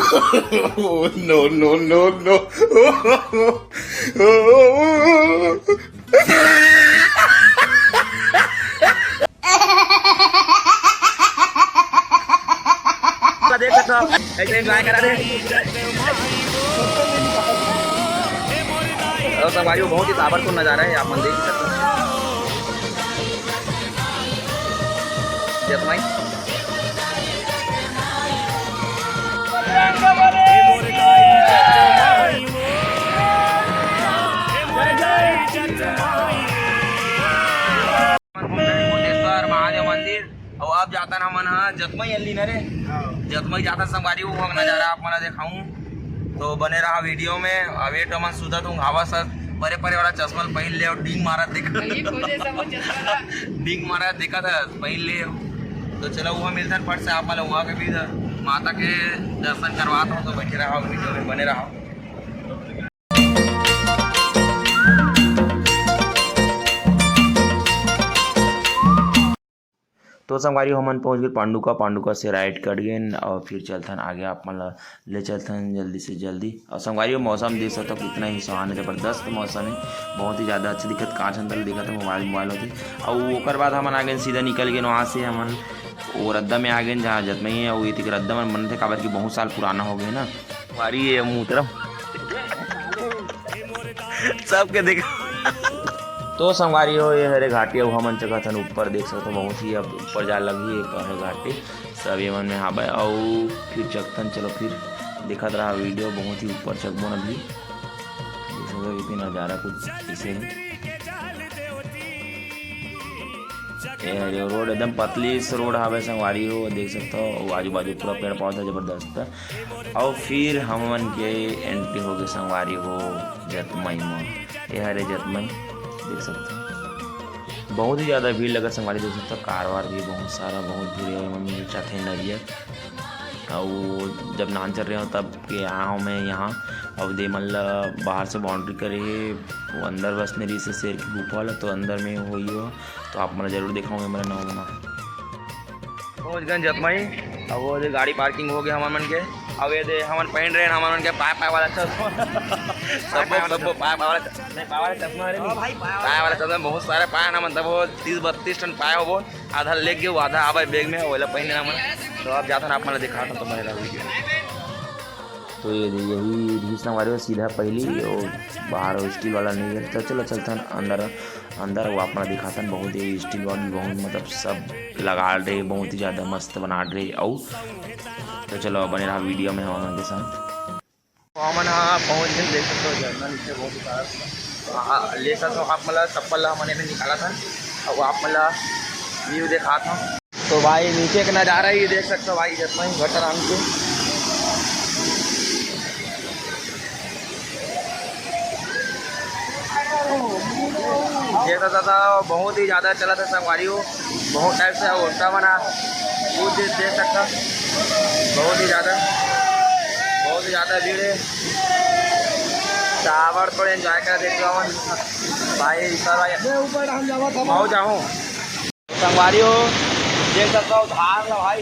No, no, no, no. देख सकते हो ऐसे एंजॉय करा दे। और सब भाई बहुत ही ताबड़तोड़ नजारा है, आप मन देख सकते हो। जसमाई महादेव मंदिर और अब जाता ना मन जतमई अल्ली न रे जतमई जाता संगवारी वो नजारा आप मला दिखाऊं तो बने रहा वीडियो में। अवे तो मन सुधा तुम हवा सर परे परे वाला चश्मा पहन ले और डींग मारा देखा डींग मारा देखा था पहन ले। तो चलो वहाँ मिलता है फट से आप मला वहाँ के भी माता के दर्शन करवाता हूँ। तो बैठे रहा वीडियो में बने रहा। तो संगवारी हमन पहुँच गए पांडुका से राइट कट गए और फिर चलथन आगे आप मतलब ले चलथन जल्दी से जल्दी। और संगवारी मौसम देख सकते हो कितना ही सुहाना जबरदस्त मौसम है, बहुत ही ज़्यादा अच्छा दिखत। कांच अंदर दिखत है मोबाइल होती। और ओकर बाद हमन आ गए सीधा निकल गए वहाँ से हमन वो रद्दा में आ गए जहाँ जतमई है। वो ये रद्दा में मन थे काबर की बहुत साल पुराना हो गए ना वारी ये मुँह तरफ सबके देखा। तो संगवारी हो ये हरे घाटी अब हमन चढ़त हन ऊपर देख सकते हो बहुत ही अब ऊपर जा लगी एक है घाटी सब ये मन में हाबे और फिर चकथन। चलो फिर देखत रहा वीडियो बहुत ही ऊपर चकबो न भी देख सकते हो कितना नज़ारा कुछ ऐसे है। रोड एकदम पतली से रोड हावे संगवारी हो देख सकते हो आजू बाजू पूरा पेड़ पौधा जबरदस्त। और फिर हमन के एंट्री हो गई संगवारी हो जतमई में। ये हरे जतमई देख सकते हो बहुत ही ज़्यादा भीड़ लगा संगवारी देख सकते हो। कारवार भी बहुत सारा बहुत भीड़ है। मम्मी चाहते नरियर और जब नान चल रहे हो तब के आया हूँ मैं यहाँ। अब दे मतलब बाहर से बाउंड्री करे वो अंदर बस मेरी से शेर की गुफा वाला तो अंदर में हुई हो तो आप मतलब जरूर दिखाऊंगे मेरा नाम बना। पहुँच गए जतमई। अब वो गाड़ी पार्किंग हो गया हमारे मन के। अब ये दे हमन पहन रहे हैं हमारे मन के पाय वाला चश्मा सब पाय वाला चश्मा पाय वाला चश्मा बहुत सारे पाए ना मतलब वो 30-32 टन पाए हो वो आधा ले गए वो आधा आवे बैग में वो पहने ना मन। तो अब जाता ना आप मतलब दिखाता तो मेरा वीडियो। तो ये यही ढीसना वाले सीधा पहली और बाहर स्टील वाला नहीं है। तो चलो चलता अंदर वो अपना दिखाता बहुत ही स्टील वाली बहुत मतलब सब लगा रहे बहुत ही ज़्यादा मस्त बना रहे। और तो चलो बने रहा वीडियो में हम के साथ। हमन पहुँच गए देख सकते हो झरना नीचे बहुत ही सारा ले सकते हो आप मतलब चप्पल हमने में निकाला था और आप मतलब व्यू देखा था। तो भाई नीचे का नज़ारा ही देख सकते हो भाई जतमई घटराम के। देखा था बहुत ही ज़्यादा चला था संगवारी हो बहुत टाइप से उल्टा बना वो देख सकता बहुत ही ज़्यादा भीड़ है। टावर थोड़े एंजॉय कर देखते हो भाई सर भाई भाव जाऊँ संगवारी हो देख सकता हो धार ला भाई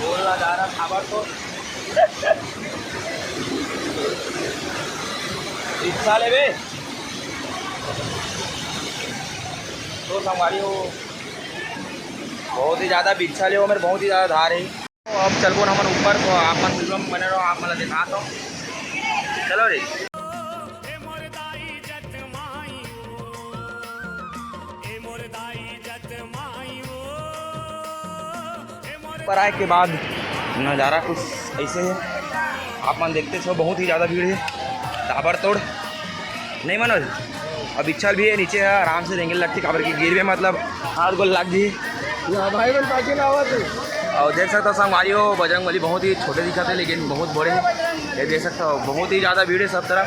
बोलना जा रहा टावर तो रिक्शा ले बे। तो संगवारी हो बहुत ही ज़्यादा बिच्छा ले मेरे बहुत ही ज़्यादा धार है। तो अब चल को हमन ऊपर तो आप मन वीडियो में बने रहो आप मतलब दिखा दो चलो रे। पर आए के बाद नज़ारा कुछ ऐसे है आप मन देखते हो बहुत ही ज़्यादा भीड़ है ताबड़तोड़ नहीं मनोज। अब इच्छल भी है नीचे है आराम से देंगे लगती काबर की गिर भी मतलब हाथ गोल लग गई भाई और देख सकते हो संगवारी हो बजरंगबली बहुत ही छोटे दिखते हैं लेकिन बहुत बड़े हैं। ये देख सकते हो बहुत ही ज़्यादा भीड़ है सब तरफ।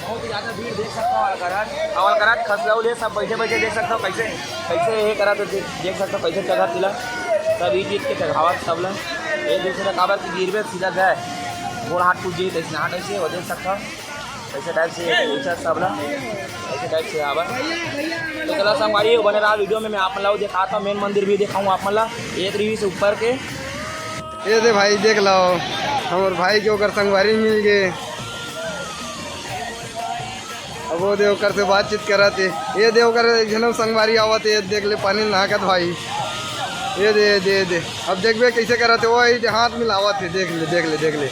बहुत ही ज़्यादा भीड़ देख सकते हो। अलकरात खसलौले सब बैठे बैठे देख सकते हो कैसे कैसे ये करा तो देख सकते हो कैसे चढ़ा तिला सब ई चीज़ के चढ़ावत सब ला ये दूसरे काबर की गिरबे सीधा गए गोड़ हाथ टूट जाए ऐसे हाथ ऐसे वो देख सकता ऐसे टाइप से ऐसा सब ला ऐसे टाइप से आवा। तो चला संगवारी बने रहा वीडियो में मैं आप लोग दिखाता हूँ। मेन मंदिर भी दिखाऊँ आप मला एक रिव्यू से ऊपर के ये दे भाई देख लो हमारे भाई के ओकर संगवारी मिल गए। अब वो देवकर से बातचीत करा थे ये देवकर जनम संगवारी आवत है देख ले पानी नहाकत भाई ये दे अब देखबे कैसे कराते वो हाथ मिलावत है देख ले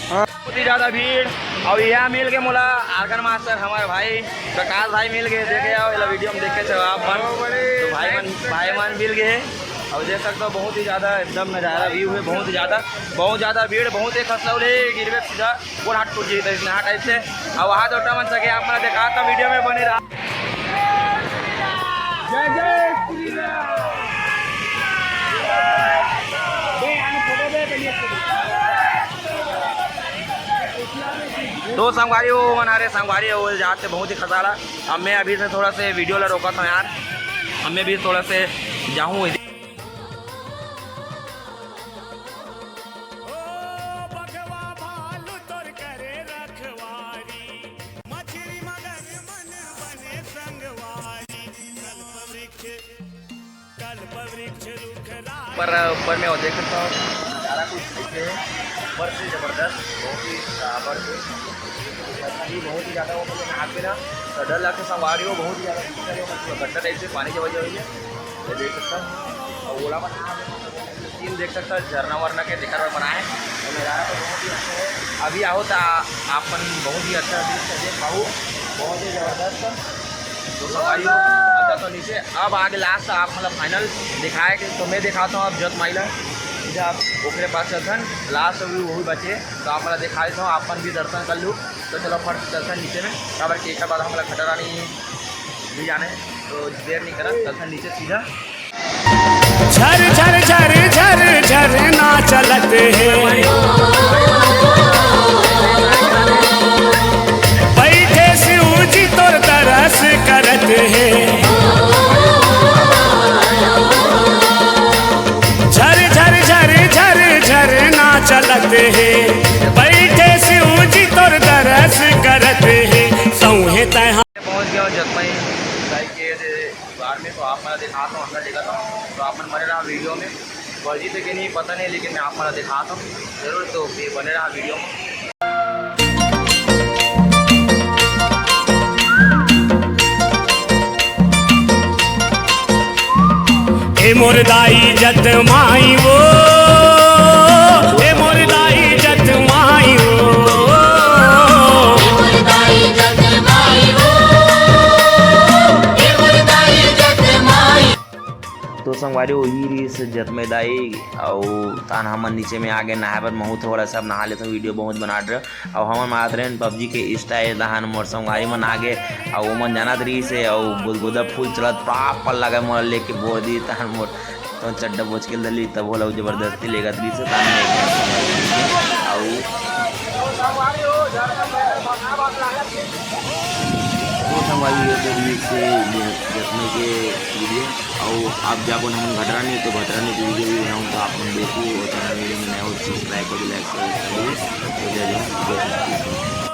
हाँ बहुत ही ज़्यादा भीड़ और यहाँ मिल गए मोला आर्गन मास्टर हमारे भाई प्रकाश भाई मिल गए देखे आओ वीडियो में देखे चलो आप तो भाई मन मिल गए और देख सकते हो बहुत ही ज़्यादा एकदम नज़ारा व्यू है बहुत ज़्यादा भीड़ बहुत ही खसलौल है गिरवे सीधा गोड़ हाथ टूट जाए इसने हाथ टाइप से और वहाँ तो मन सके आप मैंने देखा था वीडियो में बने रहा। तो संगवारी वो मनारे संगवारी वो जाते बहुत ही खसारा। अब मैं अभी से थोड़ा से वीडियो ला रोका था यार अब मैं भी थोड़ा से जाऊँ। ऊपर में देख सकता हूँ सारा कुछ ऐसे है ऊपर से ज़बरदस्त बहुत ही बहुत ही ज़्यादा वो मतलब हाथ पे ना तो डर लगता संगवारी हो बहुत ही ज़्यादा गड्ढा टाइप से पानी की वजह हुई है ये देख सकता और ओला बना सीन देख सकता झरना वरना के देखा हुआ बनाए और नज़ारा तो बहुत ही अच्छा है। अभी आओ तो आपन बहुत ही अच्छा देख पाओ बहुत ही ज़बरदस्त तो सवारी हो अच्छा तो नीचे अब आगे लास्ट आप मतलब फाइनल दिखाए कि तो मैं दिखाता हूँ आप जत माइला जब आप ओकरे पास चलथन लास्ट भी वही बचे तो आप मतलब दिखा देता हूँ आपन भी दर्शन कर लूँ। तो चलो फर्स्ट चलथन नीचे में काबर के एक बाद हम लोग खटरा नहीं भी जाने तो देर नहीं करा चलथन नीचे सीधा झर झर झर झर झर ना चलते हैं बैठे शिव जी तोर तरस करते हैं झर झर झर झर झर ना चलते हैं बैठे शिव जी तोर तरस करते हैं सौहे तय पहुँच गया जतमई के द्वार में। तो आप मैं दिखाता हूँ अंदर देखा था तो आप बने रहा वीडियो में वर्जी थे कि नहीं पता नहीं लेकिन मैं आप मैं दिखाता हूँ जरूर तो बने रहा वीडियो में। मोरदाई जत माई वो मोरदाई जत माई वो तो संगवारी वही रीस जतमेदाई और तान हमन नीचे में आगे नहाए पर महू थोड़ा सब नहा लेते वीडियो बहुत बना रहे और हमन मात रहे पबजी के स्टाइल दहान मोर संगवारी मन आगे और मन जानत रही से और गुदगुदा फूल चलत पाप लगा मोर लेके बोर दी तान मोर तो चड्डा बोझ के दली तब बोला जबरदस्ती लेगा रही से तान से जतने के वीडियो और आप जाको हम घटरानी तो घटरानी की वीडियो भी बनाऊँ तो आप देखिए और चैनल में नया सब्सक्राइब कर लाइक कर जय जय।